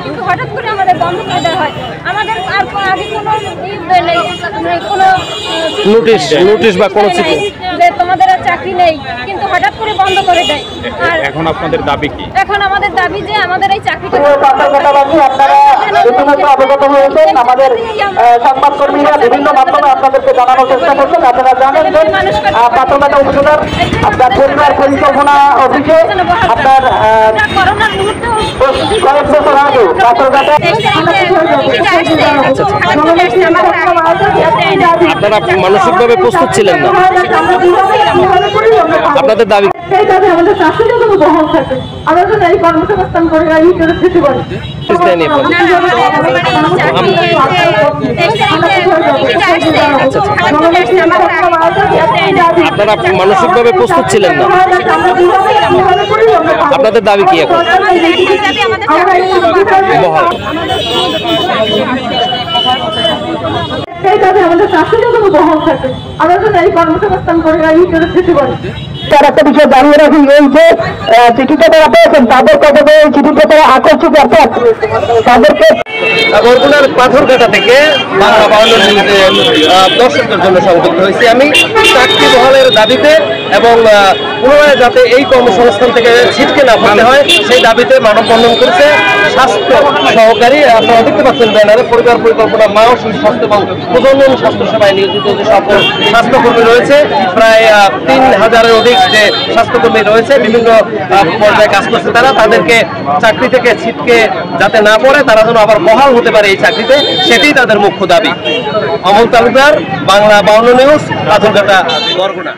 কিন্তু হঠাৎ করে আমাদের বন্ধ করে দেওয়া হয়। আমাদের আর আগে কোনো নোটিশ বা কোনো চিঠি যে তোমাদের আর চাকরি নেই, কিন্তু হঠাৎ করে বন্ধ করে দেয়। আর এখন আপনাদের দাবি কি? এখন আমাদের দাবি যে আমাদের এই চাকরিটা অবগত হয়েছেন। আমাদের সংবাদকর্মীরা বিভিন্ন মাধ্যমে আপনাদেরকে জানানোর চেষ্টা করছেন। আপনারা জানেন যে পাথরঘাটা উপজেলার আপনার পরিবার পরিকল্পনা অফিসে আপনার কয়েক বছর আগে পাথরঘাটা আপনারা মানসিকভাবে প্রস্তুত ছিলেন না, আপনাদের দাবি আমাদের স্বাস্থ্য বহাল থাকে। আমরা যেন এই কর্মসংস্থান করে যেতে পারি। আপনারা মানসিকভাবে প্রস্তুত ছিলেন না, আপনাদের দাবি কি এখন? বহাল। আমাদের স্বাস্থ্য বহাল থাকে। আমরা যেন এই কর্মসংস্থান করে যেতে পারি। তার একটা বিষয় জানিয়ে রাখি, এই যে চিঠিটা তারা পেয়েছেন তাদের কাছে এই চিঠিটা তারা আকর্ষিত অর্থাৎ তাদেরকে বরগুনার পাথরঘাটা থেকে বাংলা 52 নিউজের দর্শকদের জন্য সংযুক্ত হয়েছি আমি চাকরি বহালের দাবিতে এবং পুনরায় যাতে এই কর্মসংস্থান থেকে ছিটকে না পড়তে হয় সেই দাবিতে মানববন্ধন করছে স্বাস্থ্য সহকারী। আপনারা দেখতে পাচ্ছেন ব্যানারে পরিবার পরিকল্পনা মা ও শিশু স্বাস্থ্য এবং প্রজনন স্বাস্থ্য সেবায় নিয়োজিত যে সকল স্বাস্থ্যকর্মী রয়েছে, প্রায় 3000-এর অধিক যে স্বাস্থ্যকর্মী রয়েছে বিভিন্ন পর্যায়ে কাজ করছে তারা, তাদেরকে চাকরি থেকে ছিটকে যাতে না পড়ে, তারা যেন আবার বহাল হতে পারে এই চাকরিতে, সেটাই তাদের মুখ্য দাবি। অমল তালুকদার, বাংলা 52 নিউজ, পাথরঘাটা, বরগুনা।